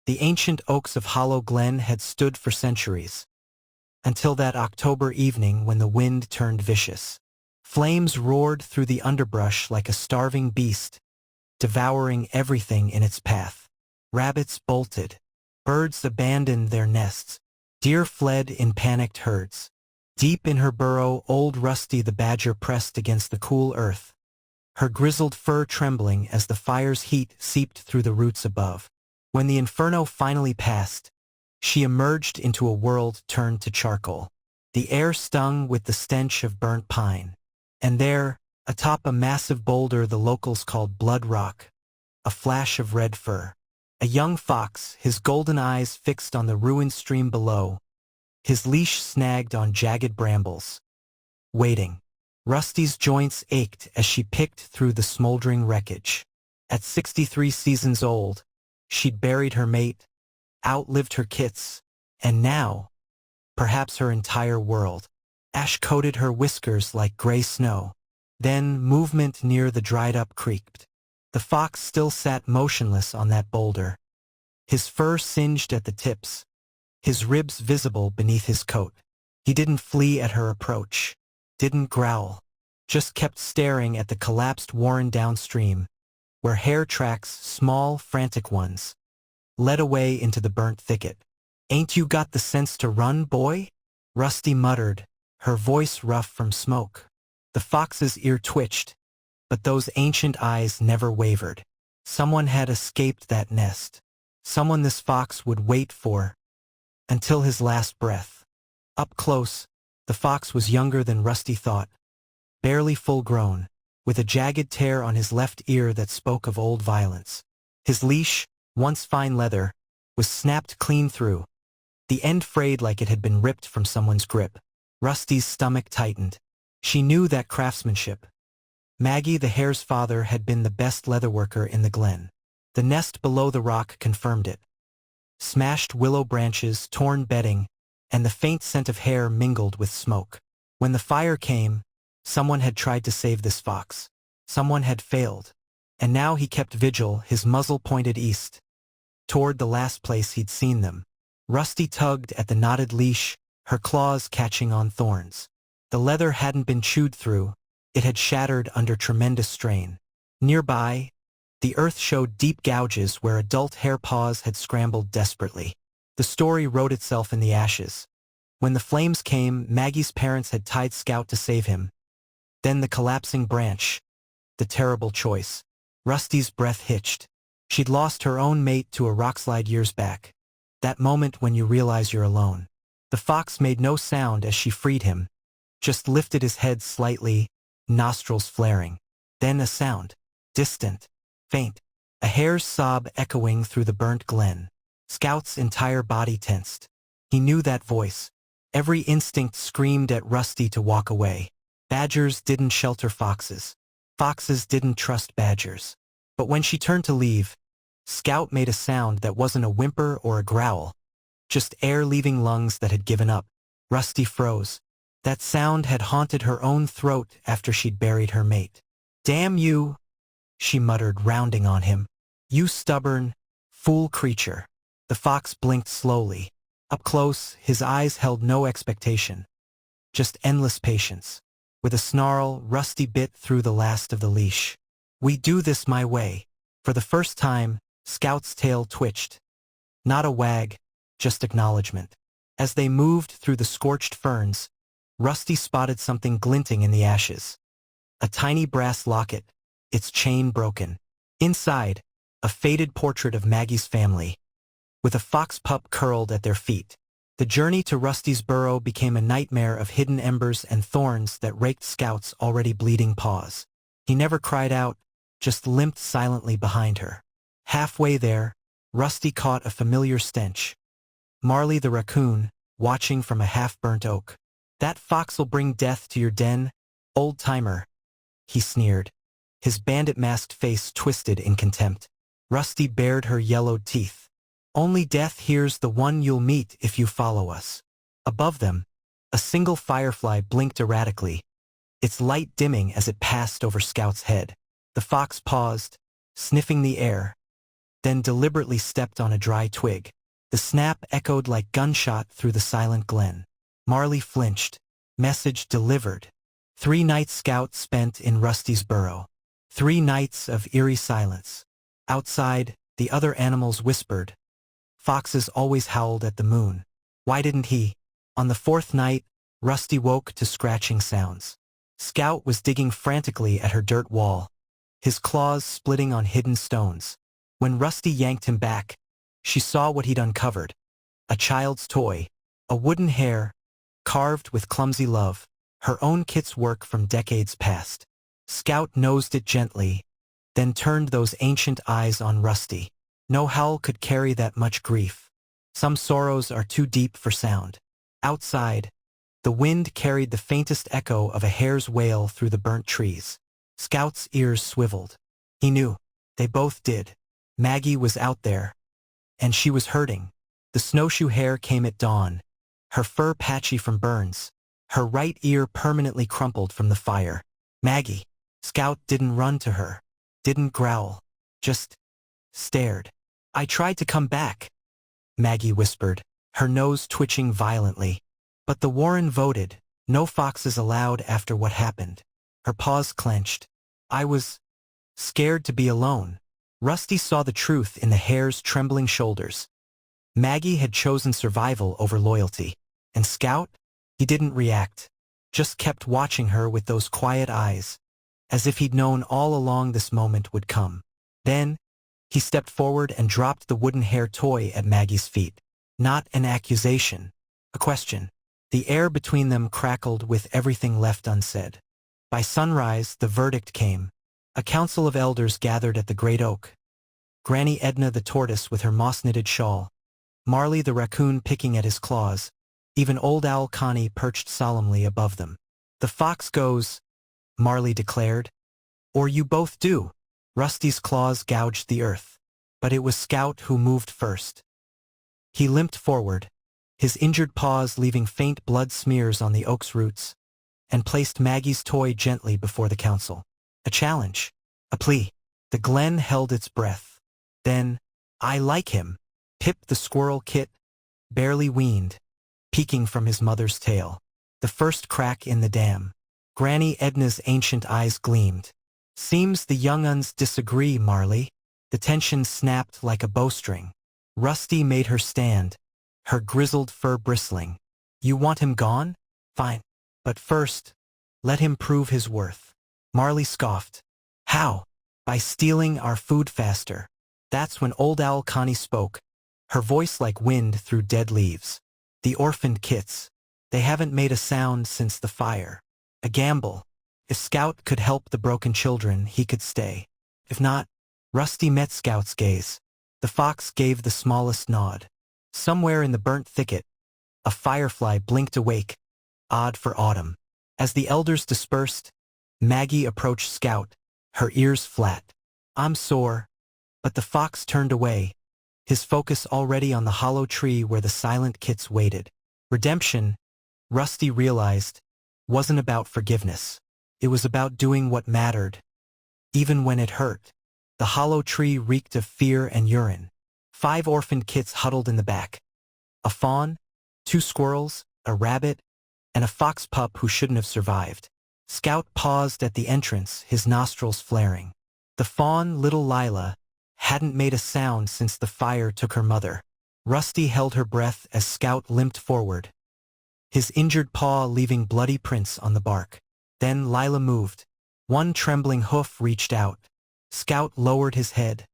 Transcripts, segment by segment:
The ancient oaks of Hollow Glen had stood for centuries, until that October evening when the wind turned vicious. Flames roared through the underbrush like a starving beast, devouring everything in its path. Rabbits bolted. Birds abandoned their nests. Deer fled in panicked herds. Deep in her burrow, old Rusty the badger pressed against the cool earth, her grizzled fur trembling as the fire's heat seeped through the roots above. When the inferno finally passed, she emerged into a world turned to charcoal. The air stung with the stench of burnt pine. And there, atop a massive boulder the locals called Blood Rock, a flash of red fur. A young fox, his golden eyes fixed on the ruined stream below, his leash snagged on jagged brambles. Waiting. Rusty's joints ached as she picked through the smoldering wreckage. At 63 seasons old, she'd buried her mate, outlived her kits, and now, perhaps her entire world. Ash coated her whiskers like gray snow. Then movement near the dried-up creaked. The fox still sat motionless on that boulder, his fur singed at the tips, his ribs visible beneath his coat. He didn't flee at her approach, didn't growl, just kept staring at the collapsed warren downstream, where hair tracks, small, frantic ones, led away into the burnt thicket. "Ain't you got the sense to run, boy?" Rusty muttered, her voice rough from smoke. The fox's ear twitched, but those ancient eyes never wavered. Someone had escaped that nest. Someone this fox would wait for until his last breath. Up close, the fox was younger than Rusty thought, barely full-grown, with a jagged tear on his left ear that spoke of old violence. His leash, once fine leather, was snapped clean through, the end frayed like it had been ripped from someone's grip. Rusty's stomach tightened. She knew that craftsmanship. Maggie, the hare's father, had been the best leatherworker in the glen. The nest below the rock confirmed it. Smashed willow branches, torn bedding, and the faint scent of hair mingled with smoke. When the fire came, someone had tried to save this fox. Someone had failed. And now he kept vigil, his muzzle pointed east, toward the last place he'd seen them. Rusty tugged at the knotted leash, her claws catching on thorns. The leather hadn't been chewed through, it had shattered under tremendous strain. Nearby, the earth showed deep gouges where adult hare paws had scrambled desperately. The story wrote itself in the ashes. When the flames came, Maggie's parents had tied Scout to save him. Then the collapsing branch. The terrible choice. Rusty's breath hitched. She'd lost her own mate to a rockslide years back. That moment when you realize you're alone. The fox made no sound as she freed him, just lifted his head slightly, nostrils flaring. Then a sound. Distant. Faint. A hare's sob echoing through the burnt glen. Scout's entire body tensed. He knew that voice. Every instinct screamed at Rusty to walk away. Badgers didn't shelter foxes. Foxes didn't trust badgers. But when she turned to leave, Scout made a sound that wasn't a whimper or a growl, just air leaving lungs that had given up. Rusty froze. That sound had haunted her own throat after she'd buried her mate. "Damn you," she muttered, rounding on him. "You stubborn, fool creature." The fox blinked slowly. Up close, his eyes held no expectation, just endless patience. With a snarl, Rusty bit through the last of the leash. "We do this my way." For the first time, Scout's tail twitched. Not a wag, just acknowledgement. As they moved through the scorched ferns, Rusty spotted something glinting in the ashes. A tiny brass locket, its chain broken. Inside, a faded portrait of Maggie's family, with a fox pup curled at their feet. The journey to Rusty's burrow became a nightmare of hidden embers and thorns that raked Scout's already bleeding paws. He never cried out, just limped silently behind her. Halfway there, Rusty caught a familiar stench. Marley the raccoon, watching from a half-burnt oak. "That fox'll bring death to your den, old-timer," he sneered, his bandit-masked face twisted in contempt. Rusty bared her yellowed teeth. "Only death here's the one you'll meet if you follow us." Above them, a single firefly blinked erratically, its light dimming as it passed over Scout's head. The fox paused, sniffing the air. then deliberately stepped on a dry twig. The snap echoed like gunshot through the silent glen. Marley flinched. Message delivered. 3 nights Scout spent in Rusty's burrow. 3 nights of eerie silence. Outside, the other animals whispered. Foxes always howled at the moon. Why didn't he? On the 4th night, Rusty woke to scratching sounds. Scout was digging frantically at her dirt wall, his claws splitting on hidden stones. When Rusty yanked him back, she saw what he'd uncovered. A child's toy, a wooden hare, carved with clumsy love, her own kit's work from decades past. Scout nosed it gently, then turned those ancient eyes on Rusty. No howl could carry that much grief. Some sorrows are too deep for sound. Outside, the wind carried the faintest echo of a hare's wail through the burnt trees. Scout's ears swiveled. He knew. They both did. Maggie was out there, and she was hurting. The snowshoe hare came at dawn, her fur patchy from burns, her right ear permanently crumpled from the fire. Maggie. Scout didn't run to her, didn't growl, just stared. I tried to come back, Maggie whispered, her nose twitching violently. But the Warren voted, no foxes allowed after what happened. Her paws clenched. I was scared to be alone. Rusty saw the truth in the hare's trembling shoulders. Maggie had chosen survival over loyalty. And Scout? He didn't react, just kept watching her with those quiet eyes, as if he'd known all along this moment would come. Then, he stepped forward and dropped the wooden hare toy at Maggie's feet. Not an accusation, a question. The air between them crackled with everything left unsaid. By sunrise, the verdict came. A council of elders gathered at the great oak. Granny Edna the tortoise with her moss-knitted shawl, Marley the raccoon picking at his claws, even old Owl Connie perched solemnly above them. The fox goes, Marley declared. Or you both do. Rusty's claws gouged the earth. But it was Scout who moved first. He limped forward, his injured paws leaving faint blood smears on the oak's roots, and placed Maggie's toy gently before the council. A challenge, a plea. The glen held its breath. Then, I like him. Pip the squirrel kit, barely weaned, peeking from his mother's tail. The first crack in the dam. Granny Edna's ancient eyes gleamed. Seems the young uns disagree, Marley. The tension snapped like a bowstring. Rusty made her stand, her grizzled fur bristling. You want him gone? Fine. But first, let him prove his worth. Marley scoffed. How? By stealing our food faster. That's when old Owl Connie spoke, her voice like wind through dead leaves. The orphaned kits. They haven't made a sound since the fire. A gamble. If Scout could help the broken children, he could stay. If not, Rusty met Scout's gaze. The fox gave the smallest nod. Somewhere in the burnt thicket, a firefly blinked awake, odd for autumn. As the elders dispersed, Maggie approached Scout, her ears flat. I'm sore. But the fox turned away, his focus already on the hollow tree where the silent kits waited. Redemption, Rusty realized, wasn't about forgiveness. It was about doing what mattered, even when it hurt. The hollow tree reeked of fear and urine. 5 orphaned kits huddled in the back. A fawn, 2 squirrels, a rabbit, and a fox pup who shouldn't have survived. Scout paused at the entrance, his nostrils flaring. The fawn, little Lila, hadn't made a sound since the fire took her mother. Rusty held her breath as Scout limped forward, his injured paw leaving bloody prints on the bark. Then Lila moved. One trembling hoof reached out. Scout lowered his head,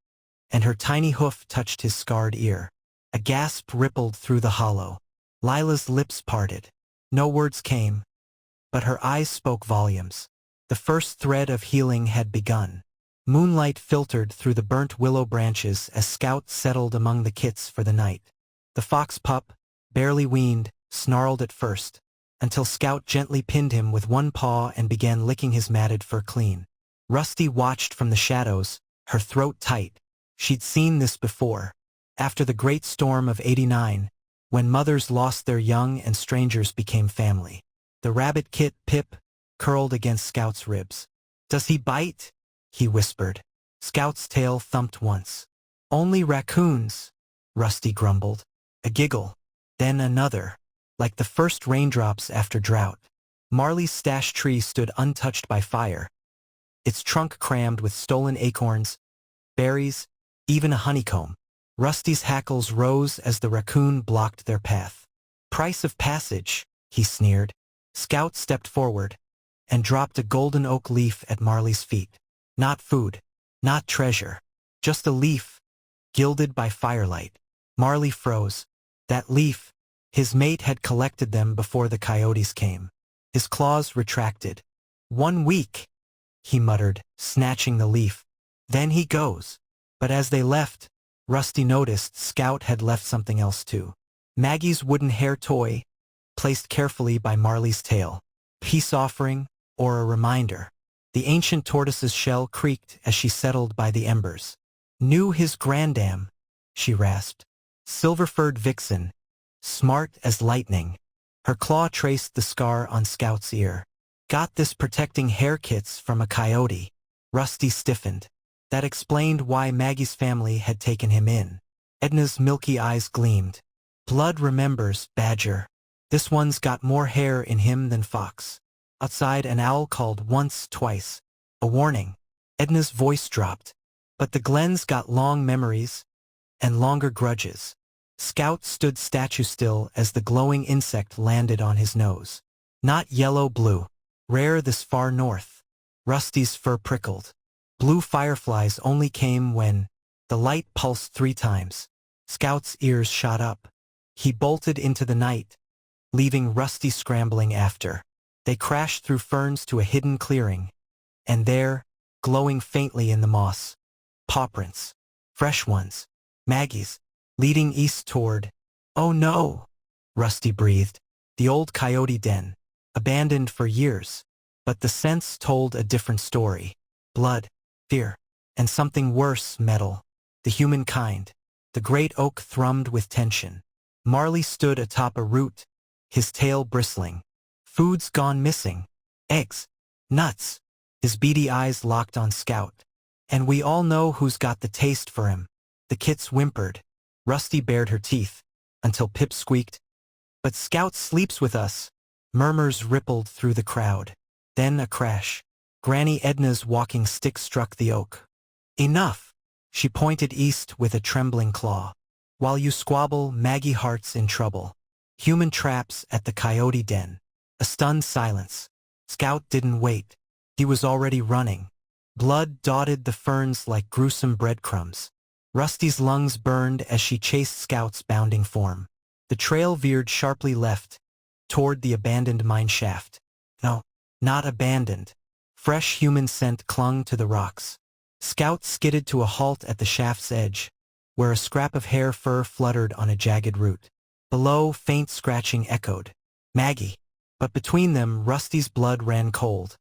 and her tiny hoof touched his scarred ear. A gasp rippled through the hollow. Lila's lips parted. No words came, but her eyes spoke volumes. The first thread of healing had begun. Moonlight filtered through the burnt willow branches as Scout settled among the kits for the night. The fox pup, barely weaned, snarled at first, until Scout gently pinned him with one paw and began licking his matted fur clean. Rusty watched from the shadows, her throat tight. She'd seen this before, after the great storm of '89, when mothers lost their young and strangers became family. The rabbit kit, Pip, curled against Scout's ribs. Does he bite? He whispered. Scout's tail thumped once. Only raccoons, Rusty grumbled. A giggle, then another, like the first raindrops after drought. Marley's stash tree stood untouched by fire, its trunk crammed with stolen acorns, berries, even a honeycomb. Rusty's hackles rose as the raccoon blocked their path. Price of passage, he sneered. Scout stepped forward and dropped a golden oak leaf at Marley's feet. Not food, not treasure, just a leaf, gilded by firelight. Marley froze. That leaf, his mate had collected them before the coyotes came. His claws retracted. 1 week, he muttered, snatching the leaf. Then he goes. But as they left, Rusty noticed Scout had left something else too. Maggie's wooden hair toy, placed carefully by Marley's tail. Peace offering, or a reminder. The ancient tortoise's shell creaked as she settled by the embers. Knew his grandam, she rasped. Silver-furred vixen, smart as lightning. Her claw traced the scar on Scout's ear. Got this protecting hair kits from a coyote. Rusty stiffened. That explained why Maggie's family had taken him in. Edna's milky eyes gleamed. Blood remembers, Badger. This one's got more hair in him than Fox. Outside, an owl called once, twice. A warning. Edna's voice dropped. But the Glens got long memories and longer grudges. Scout stood statue still as the glowing insect landed on his nose. Not yellow-blue. Rare this far north. Rusty's fur prickled. Blue fireflies only came when the light pulsed 3 times. Scout's ears shot up. He bolted into the night, leaving Rusty scrambling after. They crashed through ferns to a hidden clearing, and there, glowing faintly in the moss, paw prints. Fresh ones. Maggie's, leading east toward... Oh no! Rusty breathed. The old coyote den, abandoned for years. But the scents told a different story. Blood, fear, and something worse, metal. The humankind. The great oak thrummed with tension. Marley stood atop a root, his tail bristling. Food's gone missing. Eggs. Nuts. His beady eyes locked on Scout. And we all know who's got the taste for him. The kits whimpered. Rusty bared her teeth, until Pip squeaked. But Scout sleeps with us. Murmurs rippled through the crowd. Then a crash. Granny Edna's walking stick struck the oak. Enough! She pointed east with a trembling claw. While you squabble, Maggie Hart's in trouble. Human traps at the coyote den. A stunned silence. Scout didn't wait. He was already running. Blood dotted the ferns like gruesome breadcrumbs. Rusty's lungs burned as she chased Scout's bounding form. The trail veered sharply left, toward the abandoned mine shaft. No, not abandoned. Fresh human scent clung to the rocks. Scout skidded to a halt at the shaft's edge, where a scrap of hair fur fluttered on a jagged root. Below, faint scratching echoed. Maggie. But between them, Rusty's blood ran cold.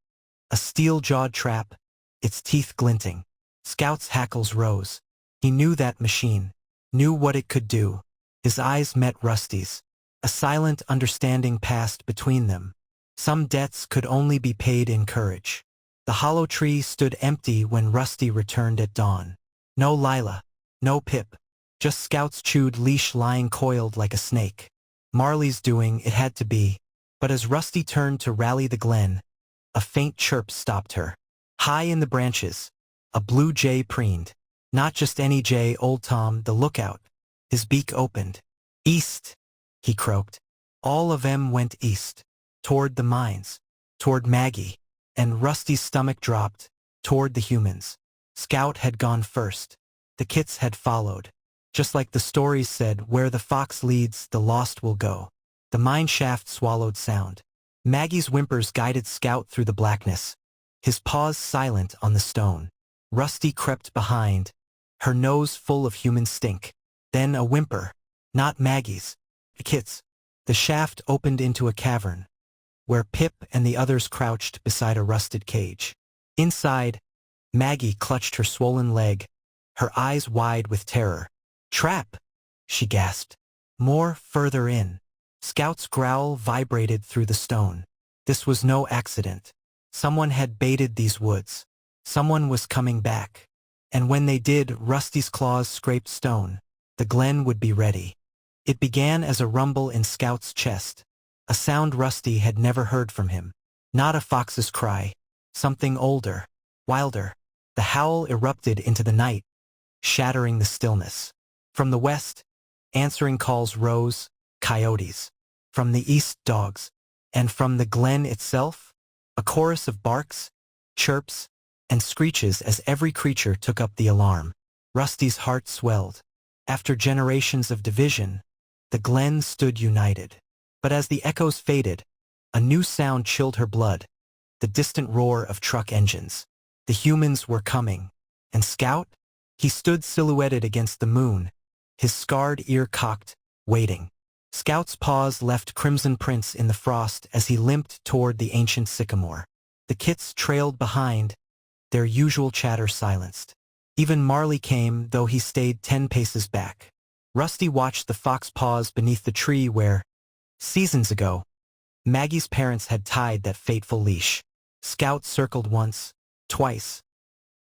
A steel-jawed trap, its teeth glinting. Scout's hackles rose. He knew that machine, knew what it could do. His eyes met Rusty's. A silent understanding passed between them. Some debts could only be paid in courage. The hollow tree stood empty when Rusty returned at dawn. No Lila, no Pip, just Scout's chewed leash lying coiled like a snake. Marley's doing, it had to be. But as Rusty turned to rally the Glen, a faint chirp stopped her. High in the branches, a blue jay preened. Not just any jay, old Tom, the lookout. His beak opened. East, he croaked. All of them went east. Toward the mines. Toward Maggie. And Rusty's stomach dropped. Toward the humans. Scout had gone first. The kits had followed. Just like the stories said, where the fox leads, the lost will go. The mine shaft swallowed sound. Maggie's whimpers guided Scout through the blackness. His paws silent on the stone. Rusty crept behind, her nose full of human stink. Then a whimper. Not Maggie's. The kit's. The shaft opened into a cavern, where Pip and the others crouched beside a rusted cage. Inside, Maggie clutched her swollen leg, her eyes wide with terror. Trap! She gasped. More further in. Scout's growl vibrated through the stone. This was no accident. Someone had baited these woods. Someone was coming back. And when they did, Rusty's claws scraped stone. The glen would be ready. It began as a rumble in Scout's chest, a sound Rusty had never heard from him. Not a fox's cry, something older, wilder. The howl erupted into the night, shattering the stillness. From the west, answering calls rose, coyotes. From the east, dogs. And from the glen itself, a chorus of barks, chirps, and screeches as every creature took up the alarm. Rusty's heart swelled. After generations of division, the glen stood united. But as the echoes faded, a new sound chilled her blood, the distant roar of truck engines. The humans were coming. And Scout? He stood silhouetted against the moon, his scarred ear cocked, waiting. Scout's paws left crimson prints in the frost as he limped toward the ancient sycamore. The kits trailed behind, their usual chatter silenced. Even Marley came, though he stayed 10 paces back. Rusty watched the fox pause beneath the tree where, seasons ago, Maggie's parents had tied that fateful leash. Scout circled once, twice,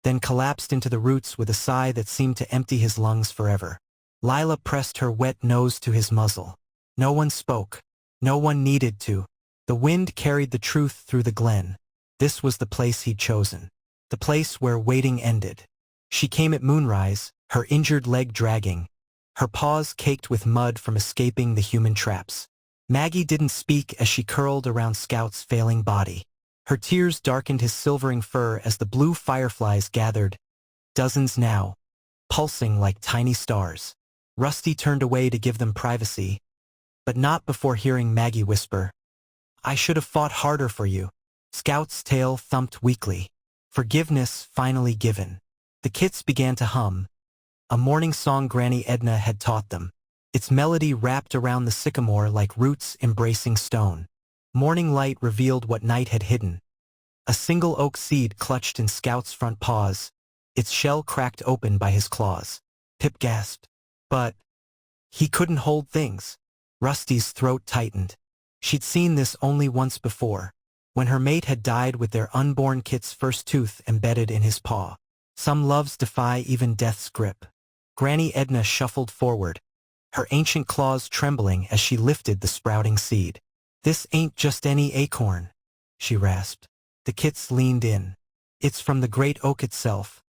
then collapsed into the roots with a sigh that seemed to empty his lungs forever. Lila pressed her wet nose to his muzzle. No one spoke. No one needed to. The wind carried the truth through the glen. This was the place he'd chosen. The place where waiting ended. She came at moonrise, her injured leg dragging, her paws caked with mud from escaping the human traps. Maggie didn't speak as she curled around Scout's failing body. Her tears darkened his silvering fur as the blue fireflies gathered, dozens now, pulsing like tiny stars. Rusty turned away to give them privacy, but not before hearing Maggie whisper, "I should have fought harder for you." Scout's tail thumped weakly. Forgiveness finally given. The kits began to hum, a morning song Granny Edna had taught them. Its melody wrapped around the sycamore like roots embracing stone. Morning light revealed what night had hidden. A single oak seed clutched in Scout's front paws, its shell cracked open by his claws. Pip gasped. But he couldn't hold things. Rusty's throat tightened. She'd seen this only once before, when her mate had died with their unborn kit's first tooth embedded in his paw. Some loves defy even death's grip. Granny Edna shuffled forward, her ancient claws trembling as she lifted the sprouting seed. "This ain't just any acorn," she rasped. The kits leaned in. "It's from the great oak itself,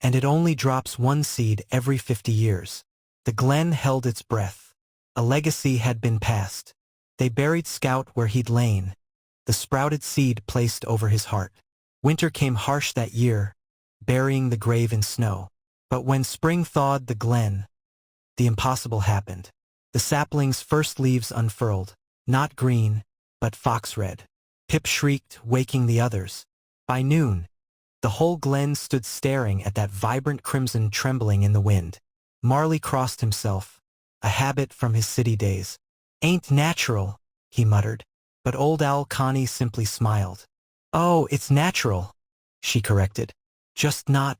and it only drops one seed every 50 years. The glen held its breath. A legacy had been passed. They buried Scout where he'd lain, the sprouted seed placed over his heart. Winter came harsh that year, burying the grave in snow. But when spring thawed the glen, the impossible happened. The sapling's first leaves unfurled, not green, but fox-red. Pip shrieked, waking the others. By noon, the whole glen stood staring at that vibrant crimson trembling in the wind. Marley crossed himself, a habit from his city days. "Ain't natural," he muttered. But old Owl Connie simply smiled. "Oh, it's natural," she corrected. "Just not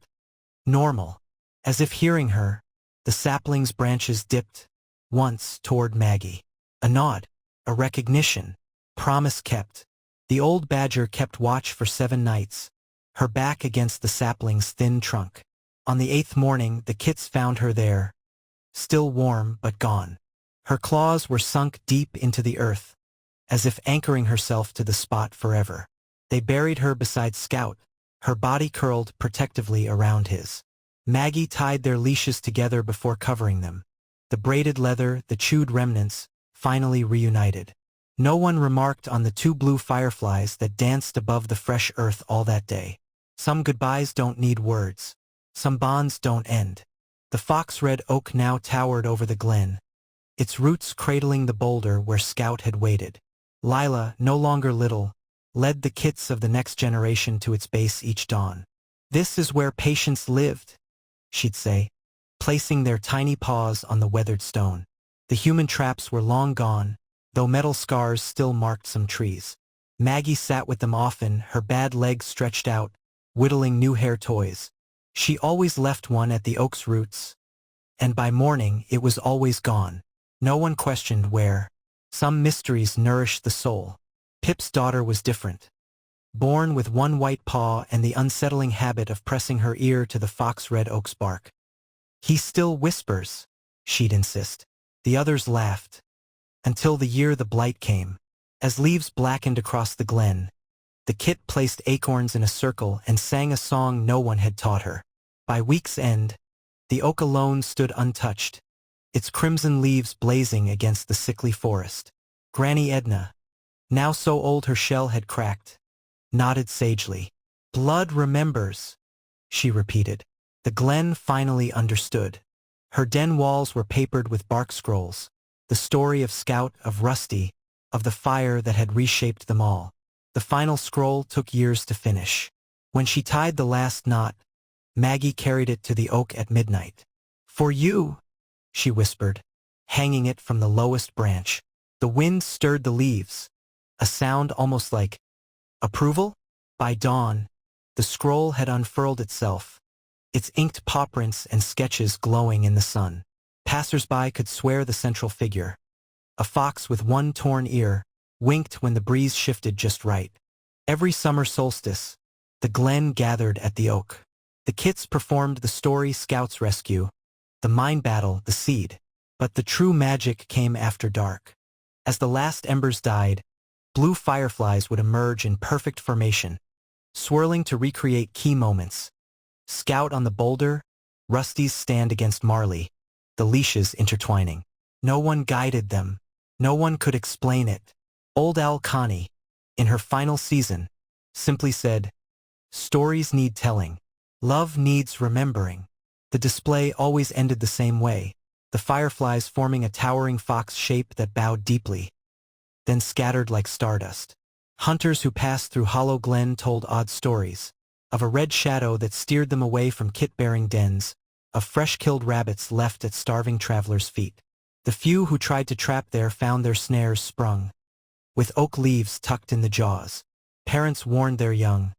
normal." As if hearing her, the sapling's branches dipped, once toward Maggie. A nod, a recognition, promise kept. The old badger kept watch for 7 nights, her back against the sapling's thin trunk. On the 8th morning, the kits found her there, still warm but gone. Her claws were sunk deep into the earth, as if anchoring herself to the spot forever. They buried her beside Scout, her body curled protectively around his. Maggie tied their leashes together before covering them. The braided leather, the chewed remnants, finally reunited. No one remarked on the 2 blue fireflies that danced above the fresh earth all that day. Some goodbyes don't need words. Some bonds don't end. The fox-red oak now towered over the glen, its roots cradling the boulder where Scout had waited. Lila, no longer little, led the kits of the next generation to its base each dawn. "This is where patience lived," she'd say, placing their tiny paws on the weathered stone. The human traps were long gone, though metal scars still marked some trees. Maggie sat with them often, her bad legs stretched out, whittling new hair toys. She always left one at the oak's roots, and by morning it was always gone. No one questioned where. Some mysteries nourished the soul. Pip's daughter was different. born with one white paw and the unsettling habit of pressing her ear to the fox red oak's bark. "He still whispers," she'd insist. The others laughed. Until the year the blight came. As leaves blackened across the glen, the kit placed acorns in a circle and sang a song no one had taught her. By week's end, the oak alone stood untouched, its crimson leaves blazing against the sickly forest. Granny Edna, now so old her shell had cracked, nodded sagely. "Blood remembers," she repeated. The glen finally understood. Her den walls were papered with bark scrolls, the story of Scout, of Rusty, of the fire that had reshaped them all. The final scroll took years to finish. When she tied the last knot, Maggie carried it to the oak at midnight. "For you," she whispered, hanging it from the lowest branch. The wind stirred the leaves, a sound almost like approval. By dawn, the scroll had unfurled itself, its inked paw prints and sketches glowing in the sun. Passers-by could swear the central figure, a fox with one torn ear, winked when the breeze shifted just right. Every summer solstice, the glen gathered at the oak. The kits performed the story Scouts rescue, the mind battle, the seed. But the true magic came after dark. As the last embers died, blue fireflies would emerge in perfect formation, swirling to recreate key moments. Scout on the boulder, Rusty's stand against Marley, the leashes intertwining. No one guided them. No one could explain it. Old Al Connie, in her final season, simply said, "Stories need telling. Love needs remembering." The display always ended the same way, the fireflies forming a towering fox shape that bowed deeply, then scattered like stardust. Hunters who passed through Hollow Glen told odd stories, of a red shadow that steered them away from kit-bearing dens, of fresh-killed rabbits left at starving travelers' feet. The few who tried to trap there found their snares sprung, with oak leaves tucked in the jaws. Parents warned their young,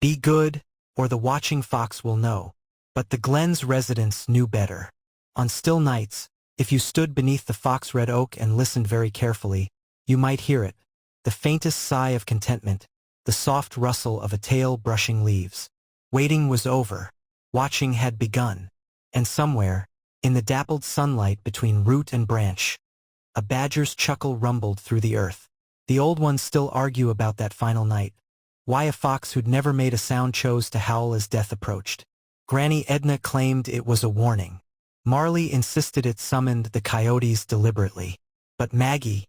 "Be good, or the watching fox will know." But the glen's residents knew better. On still nights, if you stood beneath the fox red oak and listened very carefully, you might hear it, the faintest sigh of contentment, the soft rustle of a tail brushing leaves. Waiting was over. Watching had begun. And somewhere, in the dappled sunlight between root and branch, a badger's chuckle rumbled through the earth. The old ones still argue about that final night. Why a fox who'd never made a sound chose to howl as death approached. Granny Edna claimed it was a warning. Marley insisted it summoned the coyotes deliberately. But Maggie,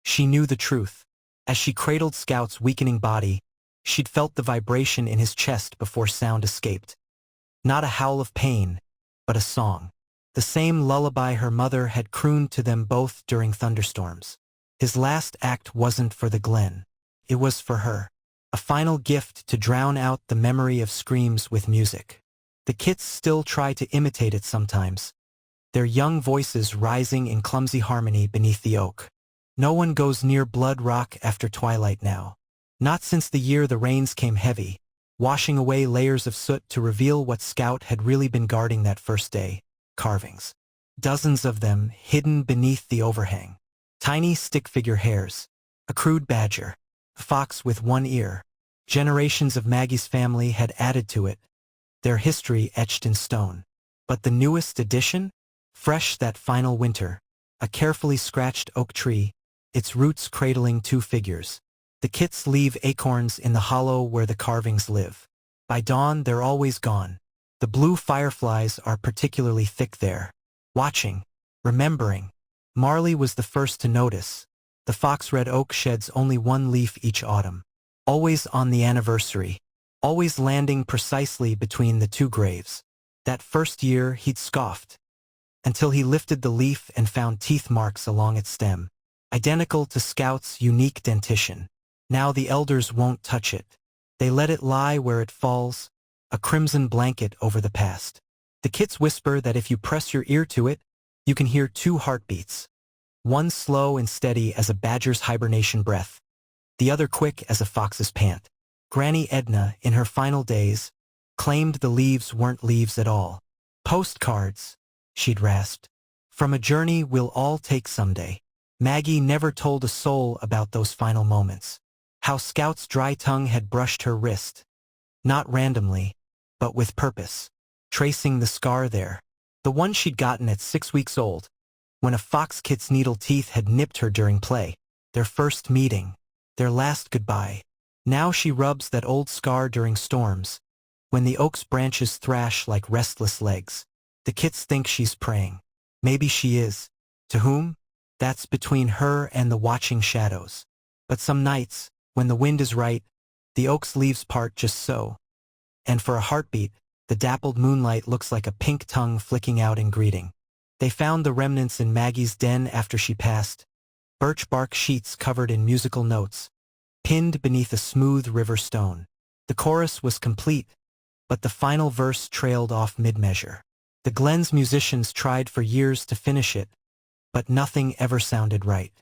she knew the truth. As she cradled Scout's weakening body, she'd felt the vibration in his chest before sound escaped. Not a howl of pain, but a song. The same lullaby her mother had crooned to them both during thunderstorms. His last act wasn't for the glen. It was for her. A final gift to drown out the memory of screams with music. The kits still try to imitate it sometimes, their young voices rising in clumsy harmony beneath the oak. No one goes near Blood Rock after twilight now. Not since the year the rains came heavy, washing away layers of soot to reveal what Scout had really been guarding that first day. Carvings. Dozens of them hidden beneath the overhang. Tiny stick-figure hares. A crude badger. A fox with one ear. Generations of Maggie's family had added to it, their history etched in stone. But the newest addition? Fresh that final winter. A carefully scratched oak tree, its roots cradling two figures. The kits leave acorns in the hollow where the carvings live. By dawn, they're always gone. The blue fireflies are particularly thick there. Watching, remembering. Marley was the first to notice. The fox red oak sheds only one leaf each autumn. Always on the anniversary. Always landing precisely between the two graves. That first year he'd scoffed, until he lifted the leaf and found teeth marks along its stem, identical to Scout's unique dentition. Now the elders won't touch it. They let it lie where it falls, a crimson blanket over the past. The kits whisper that if you press your ear to it, you can hear two heartbeats. One slow and steady as a badger's hibernation breath, the other quick as a fox's pant. Granny Edna, in her final days, claimed the leaves weren't leaves at all. "Postcards," she'd rasped, "from a journey we'll all take someday." Maggie never told a soul about those final moments. How Scout's dry tongue had brushed her wrist, not randomly, but with purpose, tracing the scar there, the one she'd gotten at 6 weeks old, when a fox kit's needle teeth had nipped her during play, their first meeting, their last goodbye. Now she rubs that old scar during storms, when the oak's branches thrash like restless legs. The kits think she's praying. Maybe she is. To whom? That's between her and the watching shadows. But some nights, when the wind is right, the oak's leaves part just so. And for a heartbeat, the dappled moonlight looks like a pink tongue flicking out in greeting. They found the remnants in Maggie's den after she passed, birch bark sheets covered in musical notes, pinned beneath a smooth river stone. The chorus was complete, but the final verse trailed off mid-measure. The Glen's musicians tried for years to finish it, but nothing ever sounded right.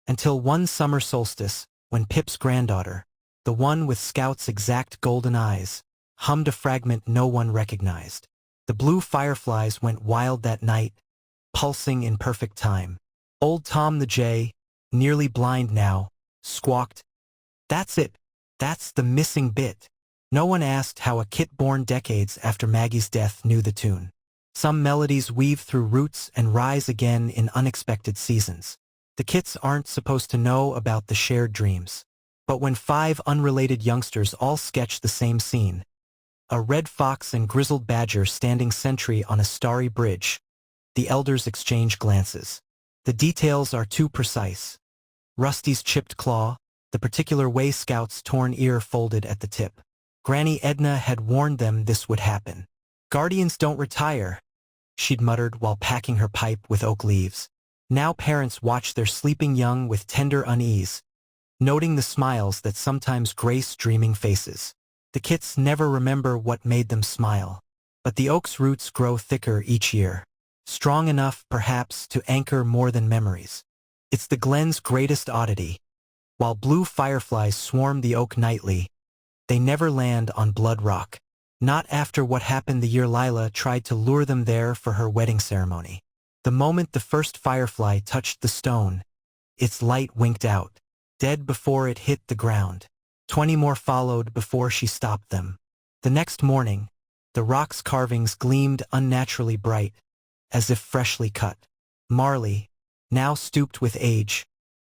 Until one summer solstice, when Pip's granddaughter, the one with Scout's exact golden eyes, hummed a fragment no one recognized. The blue fireflies went wild that night, pulsing in perfect time. Old Tom the Jay, nearly blind now, squawked, "That's it! That's the missing bit." No one asked how a kit born decades after Maggie's death knew the tune. Some melodies weave through roots and rise again in unexpected seasons. The kits aren't supposed to know about the shared dreams. But when 5 unrelated youngsters all sketch the same scene, a red fox and grizzled badger standing sentry on a starry bridge, the elders exchange glances. The details are too precise. Rusty's chipped claw, the particular way Scout's torn ear folded at the tip. Granny Edna had warned them this would happen. "Guardians don't retire," she'd muttered while packing her pipe with oak leaves. Now parents watch their sleeping young with tender unease, noting the smiles that sometimes grace dreaming faces. The kits never remember what made them smile, but the oak's roots grow thicker each year, strong enough, perhaps, to anchor more than memories. It's the Glen's greatest oddity. While blue fireflies swarm the oak nightly, they never land on Blood Rock. Not after what happened the year Lila tried to lure them there for her wedding ceremony. The moment the first firefly touched the stone, its light winked out, dead before it hit the ground. 20 more followed before she stopped them. The next morning, the rock's carvings gleamed unnaturally bright, as if freshly cut. Marley, now stooped with age,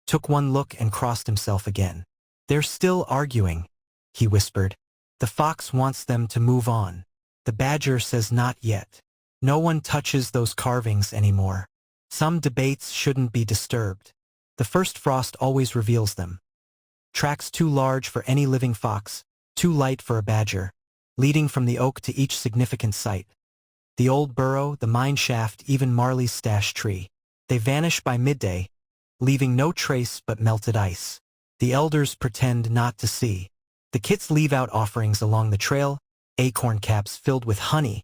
took one look and crossed himself again. "They're still arguing," he whispered. "The fox wants them to move on. The badger says not yet. No one touches those carvings anymore. Some debates shouldn't be disturbed. The first frost always reveals them. Tracks too large for any living fox, too light for a badger, leading from the oak to each significant site. The old burrow, the mine shaft, even Marley's stash tree. They vanish by midday, leaving no trace but melted ice. The elders pretend not to see. The kits leave out offerings along the trail, acorn caps filled with honey,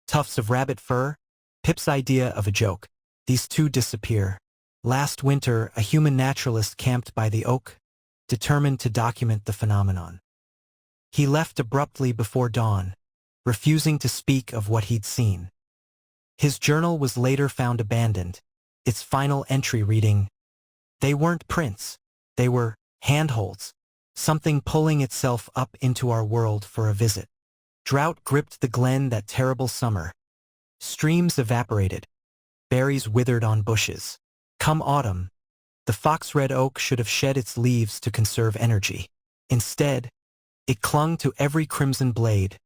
tufts of rabbit fur, Pip's idea of a joke. These two disappear. Last winter, a human naturalist camped by the oak, determined to document the phenomenon. He left abruptly before dawn, refusing to speak of what he'd seen. His journal was later found abandoned, its final entry reading, "They weren't prints. They were handholds, something pulling itself up into our world for a visit." Drought gripped the Glen that terrible summer. Streams evaporated. Berries withered on bushes. Come autumn, the fox-red oak should have shed its leaves to conserve energy. Instead, it clung to every crimson blade,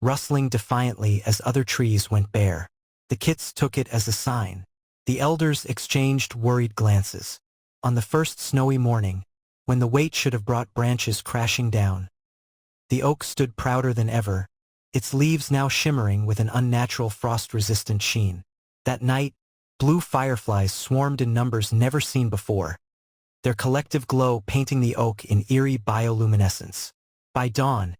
rustling defiantly as other trees went bare. The kits took it as a sign. The elders exchanged worried glances. On the first snowy morning, when the weight should have brought branches crashing down, the oak stood prouder than ever, its leaves now shimmering with an unnatural frost-resistant sheen. That night, blue fireflies swarmed in numbers never seen before, their collective glow painting the oak in eerie bioluminescence. By dawn,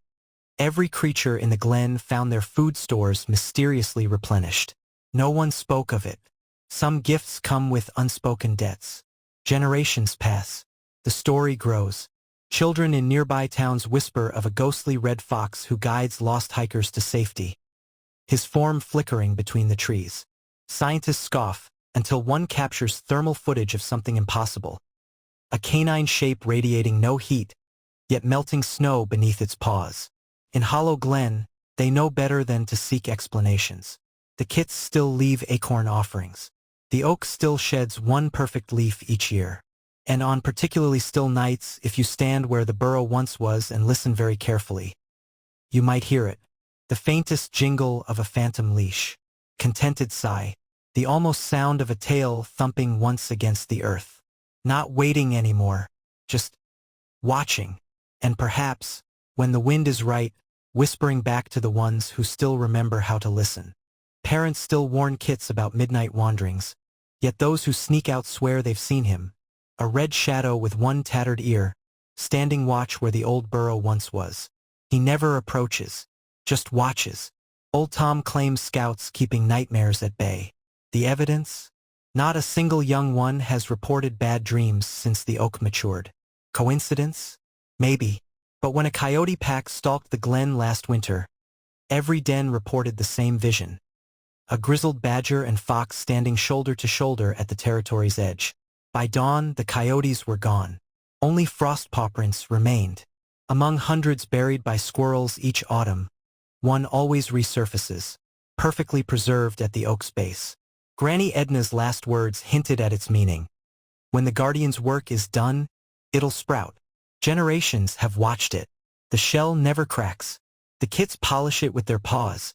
every creature in the Glen found their food stores mysteriously replenished. No one spoke of it. Some gifts come with unspoken debts. Generations pass. The story grows. Children in nearby towns whisper of a ghostly red fox who guides lost hikers to safety, his form flickering between the trees. Scientists scoff until one captures thermal footage of something impossible. A canine shape radiating no heat, yet melting snow beneath its paws. In Hollow Glen, they know better than to seek explanations. The kits still leave acorn offerings. The oak still sheds one perfect leaf each year. And on particularly still nights, if you stand where the burrow once was and listen very carefully, you might hear it, the faintest jingle of a phantom leash, contented sigh, the almost sound of a tail thumping once against the earth. Not waiting anymore, just watching, and perhaps, when the wind is right, whispering back to the ones who still remember how to listen. Parents still warn kits about midnight wanderings, yet those who sneak out swear they've seen him, a red shadow with one tattered ear, standing watch where the old burrow once was. He never approaches, just watches. Old Tom claims scouts keeping nightmares at bay. The evidence? Not a single young one has reported bad dreams since the oak matured. Coincidence? Maybe. But when a coyote pack stalked the glen last winter, every den reported the same vision. A grizzled badger and fox standing shoulder to shoulder at the territory's edge. By dawn, the coyotes were gone. Only frost paw prints remained. Among hundreds buried by squirrels each autumn, one always resurfaces, perfectly preserved at the oak's base. Granny Edna's last words hinted at its meaning. When the guardian's work is done, it'll sprout. Generations have watched it. The shell never cracks. The kits polish it with their paws,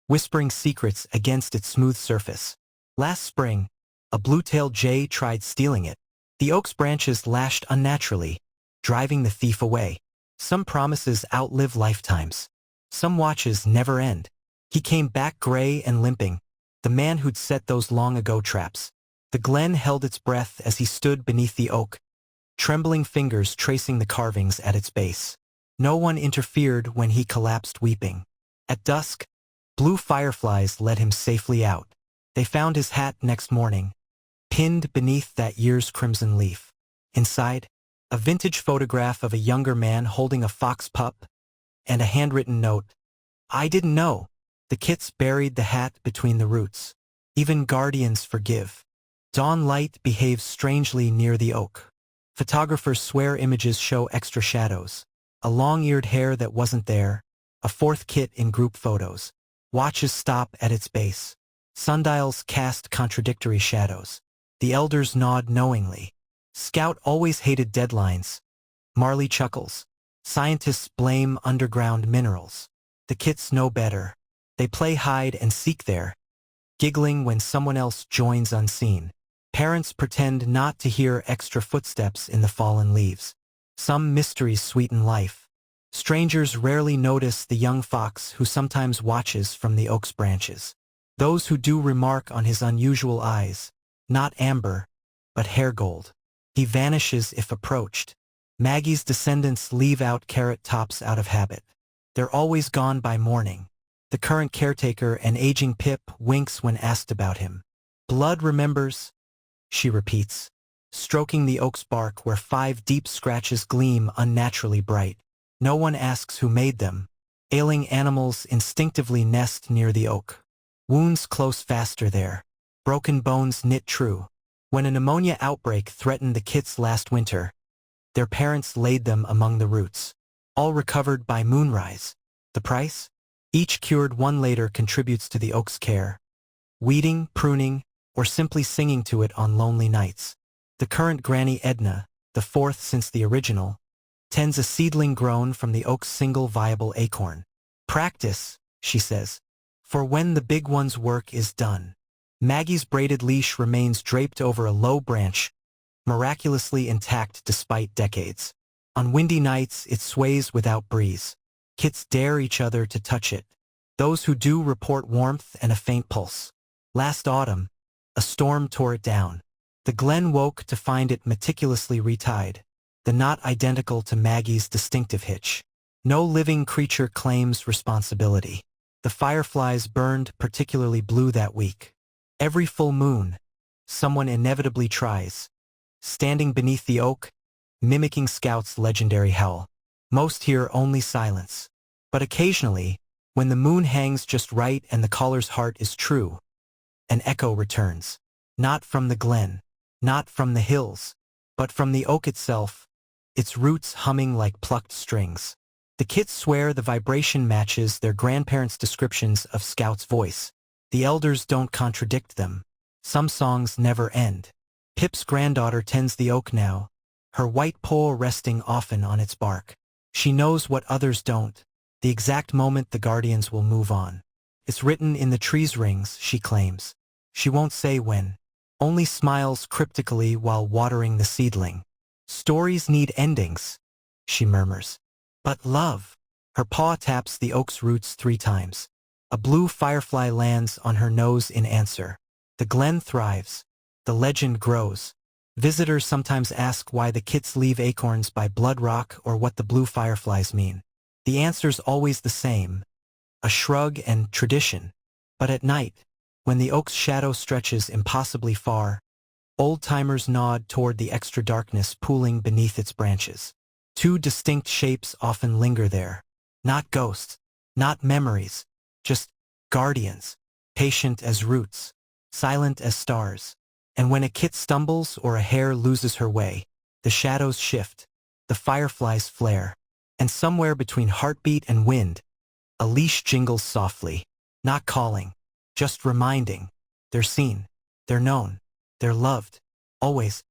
whispering secrets against its smooth surface. Last spring, a blue-tailed jay tried stealing it. The oak's branches lashed unnaturally, driving the thief away. Some promises outlive lifetimes. Some watches never end. He came back gray and limping, the man who'd set those long-ago traps. The glen held its breath as he stood beneath the oak, trembling fingers tracing the carvings at its base. No one interfered when he collapsed weeping. At dusk, blue fireflies led him safely out. They found his hat next morning, pinned beneath that year's crimson leaf. Inside, a vintage photograph of a younger man holding a fox pup, and a handwritten note. I didn't know. The kits buried the hat between the roots. Even guardians forgive. Dawn light behaves strangely near the oak. Photographers swear images show extra shadows. A long-eared hare that wasn't there, a fourth kit in group photos. Watches stop at its base. Sundials cast contradictory shadows. The elders nod knowingly. Scout always hated deadlines. Marley chuckles. Scientists blame underground minerals. The kits know better. They play hide and seek there, giggling when someone else joins unseen. Parents pretend not to hear extra footsteps in the fallen leaves. Some mysteries sweeten life. Strangers rarely notice the young fox who sometimes watches from the oak's branches. Those who do remark on his unusual eyes, not amber, but hair gold. He vanishes if approached. Maggie's descendants leave out carrot tops out of habit. They're always gone by morning. The current caretaker, an aging Pip, winks when asked about him. Blood remembers, she repeats, stroking the oak's bark where 5 deep scratches gleam unnaturally bright. No one asks who made them. Ailing animals instinctively nest near the oak. Wounds close faster there. Broken bones knit true. When a pneumonia outbreak threatened the kits last winter, their parents laid them among the roots. All recovered by moonrise. The price? Each cured one later contributes to the oak's care. Weeding, pruning, or simply singing to it on lonely nights. The current Granny Edna, the 4th since the original, tends a seedling grown from the oak's single viable acorn. Practice, she says, for when the big one's work is done. Maggie's braided leash remains draped over a low branch, miraculously intact despite decades. On windy nights, it sways without breeze. Kits dare each other to touch it. Those who do report warmth and a faint pulse. Last autumn, a storm tore it down. The glen woke to find it meticulously retied, the knot identical to Maggie's distinctive hitch. No living creature claims responsibility. The fireflies burned particularly blue that week. Every full moon, someone inevitably tries. Standing beneath the oak, mimicking Scout's legendary howl. Most hear only silence. But occasionally, when the moon hangs just right and the caller's heart is true, an echo returns. Not from the glen, not from the hills, but from the oak itself. its roots humming like plucked strings. The kids swear the vibration matches their grandparents' descriptions of Scout's voice. The elders don't contradict them. Some songs never end. Pip's granddaughter tends the oak now, her white pole resting often on its bark. She knows what others don't, the exact moment the guardians will move on. It's written in the tree's rings, she claims. She won't say when, only smiles cryptically while watering the seedling. Stories need endings, she murmurs. But love. Her paw taps the oak's roots 3 times. A blue firefly lands on her nose in answer. The glen thrives. The legend grows. Visitors sometimes ask why the kits leave acorns by Blood Rock or what the blue fireflies mean. The answer's always the same. A shrug and tradition. But at night, when the oak's shadow stretches impossibly far, old-timers nod toward the extra darkness pooling beneath its branches. 2 distinct shapes often linger there. Not ghosts, not memories, just guardians, patient as roots, silent as stars. And when a kit stumbles or a hare loses her way, the shadows shift, the fireflies flare, and somewhere between heartbeat and wind, a leash jingles softly, not calling, just reminding. They're seen, they're known, they're loved, always,